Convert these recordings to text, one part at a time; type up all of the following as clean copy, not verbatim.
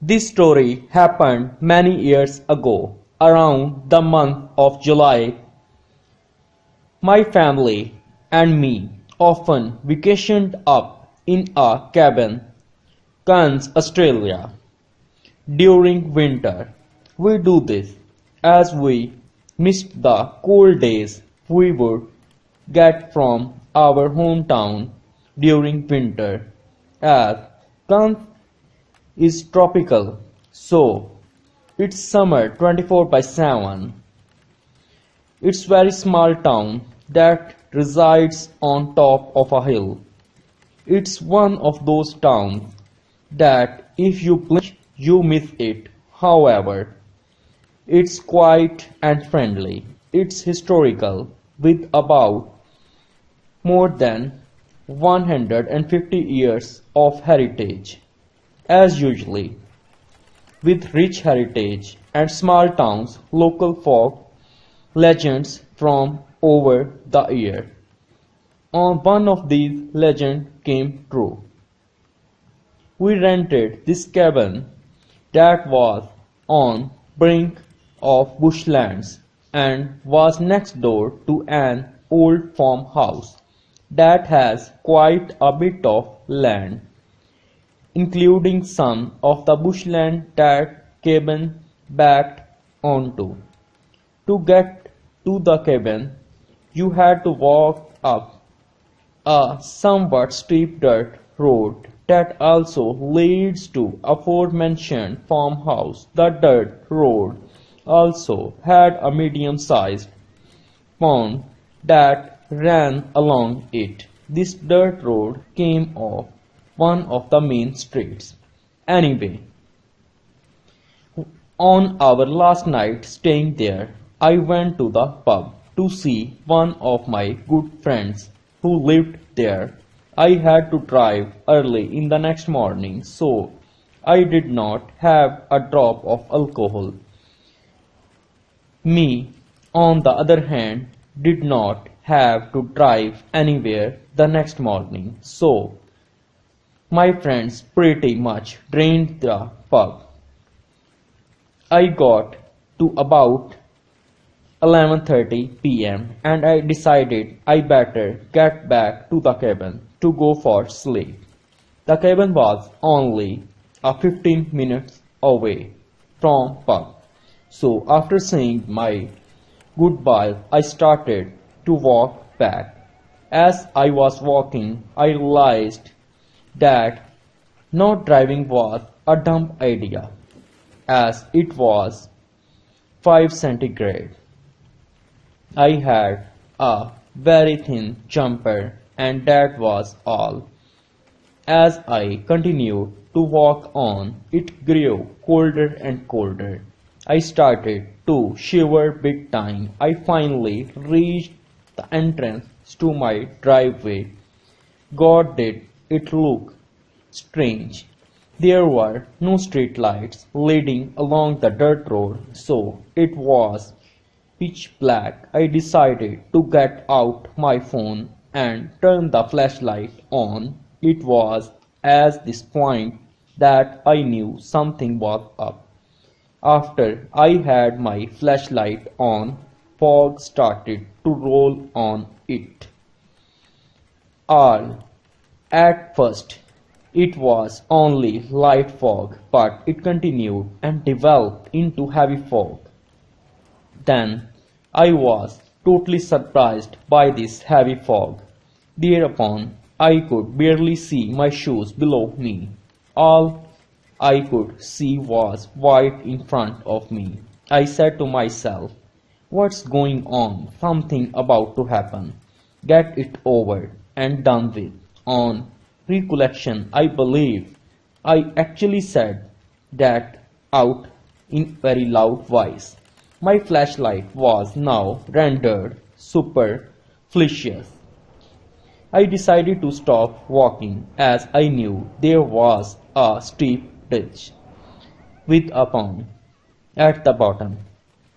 This story happened many years ago, around the month of July. My family and me often vacationed up in a cabin, Cairns, Australia, during winter. We do this as we missed the cold days we would get from our hometown during winter, as Cairns is tropical, so it's summer 24 by 7. It's very small town that resides on top of a hill. It's one of those towns that if you blink you miss it. However, it's quiet and friendly. It's historical with about more than 150 years of heritage. As usually, with rich heritage and small towns, local folk legends from over the year. On one of these legends came true. We rented this cabin that was on brink of bushlands and was next door to an old farmhouse that has quite a bit of land, including some of the bushland that cabin backed onto. To get to the cabin, you had to walk up a somewhat steep dirt road that also leads to aforementioned farmhouse. The dirt road also had a medium-sized pond that ran along it. This dirt road came off one of the main streets. Anyway, on our last night staying there, I went to the pub to see one of my good friends who lived there. I had to drive early in the next morning, so I did not have a drop of alcohol. Me, on the other hand, did not have to drive anywhere the next morning, so my friends pretty much drained the pub. I got to about 11:30 p.m. and I decided I better get back to the cabin to go for sleep. The cabin was only a 15 minutes away from pub. So after saying my goodbye, I started to walk back. As I was walking, I realized that not driving was a dumb idea, as it was 5 centigrade. I had a very thin jumper and that was all. As I continued to walk on, it grew colder and colder. I started to shiver big time. I finally reached the entrance to my driveway. God, did it look strange. There were no street lights leading along the dirt road, so it was pitch black. I decided to get out my phone and turn the flashlight on. It was at this point that I knew something was up. After I had my flashlight on, fog started to roll on it. All at first, it was only light fog, but it continued and developed into heavy fog. Then I was totally surprised by this heavy fog. Thereupon I could barely see my shoes below me. All I could see was white in front of me. I said to myself, "What's going on? Something about to happen. Get it over and done with." On recollection, I believe I actually said that out in very loud voice. My flashlight was now rendered superfluous. I decided to stop walking as I knew there was a steep ditch with a pond at the bottom.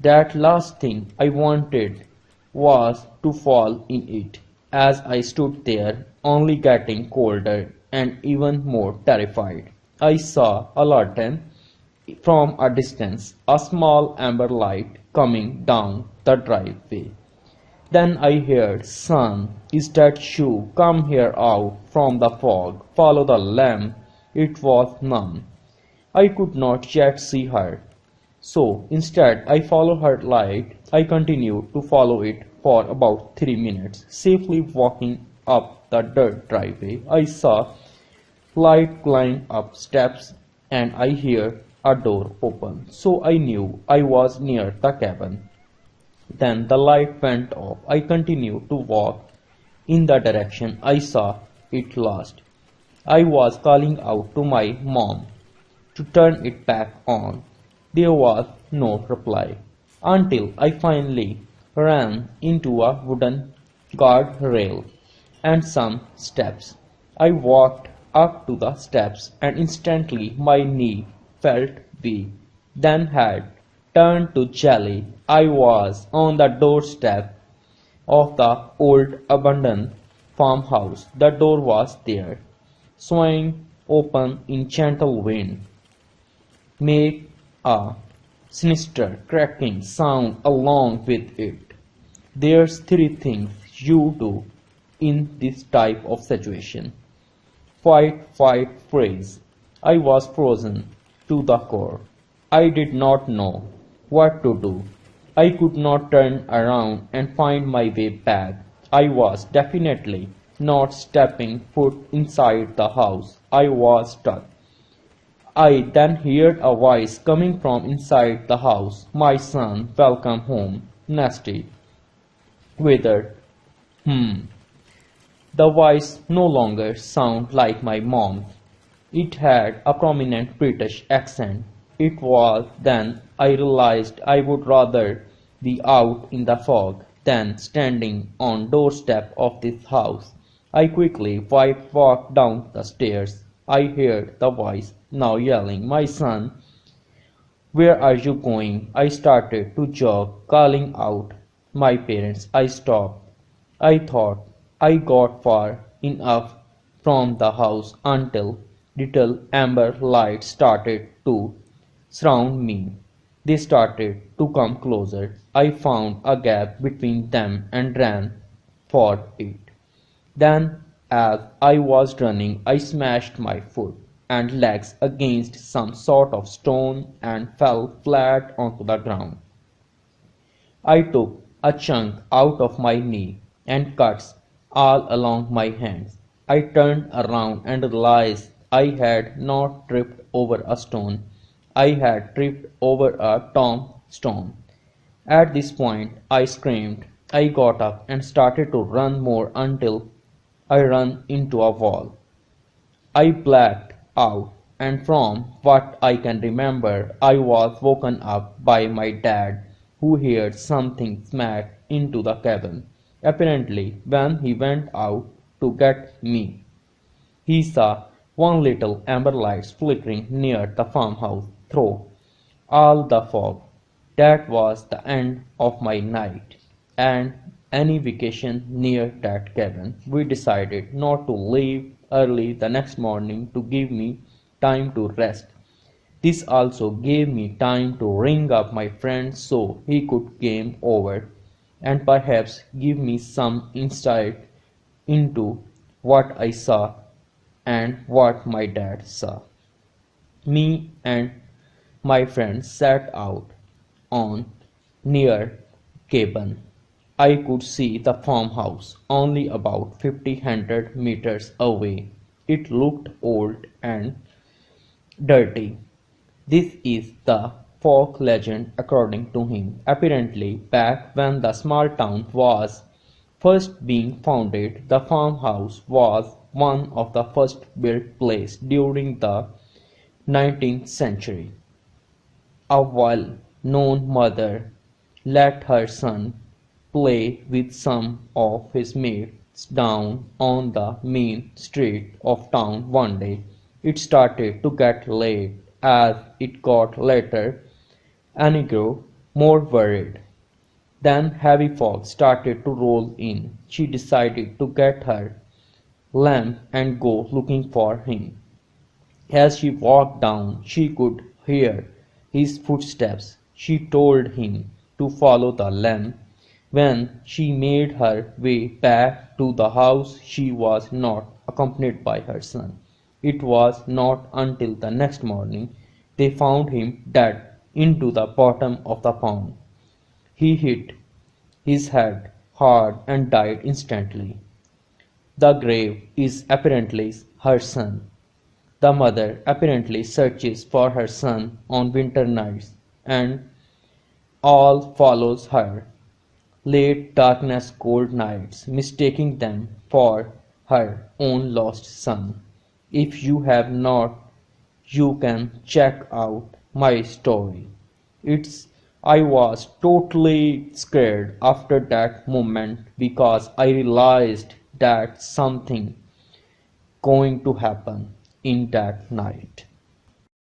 That last thing I wanted was to fall in it. As I stood there, only getting colder and even more terrified, I saw a lantern from a distance a small amber light coming down the driveway. Then I heard, "Son, is that you? Come here out from the fog. Follow the lamp." It was numb. I could not yet see her. So instead I followed her light. I continued to follow it for about 3 minutes. Safely walking up the dirt driveway, I saw light climb up steps and I heard a door open. So I knew I was near the cabin. Then the light went off. I continued to walk in the direction I saw it last. I was calling out to my mom to turn it back on. There was no reply until I finally ran into a wooden guardrail and some steps. I walked up to the steps and instantly my knee felt weak, then had turned to jelly. I was on the doorstep of the old abandoned farmhouse. The door was there, swaying open in gentle wind, made a sinister cracking sound along with it. There's three things you do in this type of situation. Fight, fight, freeze. I was frozen to the core. I did not know what to do. I could not turn around and find my way back. I was definitely not stepping foot inside the house. I was stuck. I then heard a voice coming from inside the house. "My son, welcome home. Nasty weather." The voice no longer sounded like my mom's. It had a prominent British accent. It was then I realized I would rather be out in the fog than standing on doorstep of this house. I quickly walked down the stairs. I heard the voice now yelling, "My son, where are you going?" I started to jog, calling out my parents. I stopped. I thought I got far enough from the house until little amber lights started to surround me. They started to come closer. I found a gap between them and ran for it. Then, as I was running, I smashed my foot and legs against some sort of stone and fell flat onto the ground. I took a chunk out of my knee and cuts all along my hands. I turned around and realized I had not tripped over a stone. I had tripped over a tombstone. At this point, I screamed. I got up and started to run more until I ran into a wall. I blacked out, and from what I can remember, I was woken up by my dad, who heard something smack into the cabin. Apparently, when he went out to get me, he saw one little amber light flickering near the farmhouse through all the fog. That was the end of my night and any vacation near that cabin. We decided not to leave early the next morning to give me time to rest. This also gave me time to ring up my friend so he could come over and perhaps give me some insight into what I saw and what my dad saw. Me and my friend sat out on near cabin. I could see the farmhouse only about 50 meters away. It looked old and dirty. This is the folk legend according to him. Apparently, back when the small town was first being founded, the farmhouse was one of the first built places during the 19th century. A well-known mother let her son play with some of his mates down on the main street of town one day. It started to get late. As it got later, Annie grew more worried. Then heavy fog started to roll in. She decided to get her lamp and go looking for him. As she walked down, she could hear his footsteps. She told him to follow the lamp. When she made her way back to the house, she was not accompanied by her son. It was not until the next morning they found him dead into the bottom of the pond. He hit his head hard and died instantly. The grave is apparently her son. The mother apparently searches for her son on winter nights and all follows her. Late darkness cold nights, mistaking them for her own lost son. If you have not, you can check out my story. It's I was totally scared after that moment because I realized that something going to happen in that night.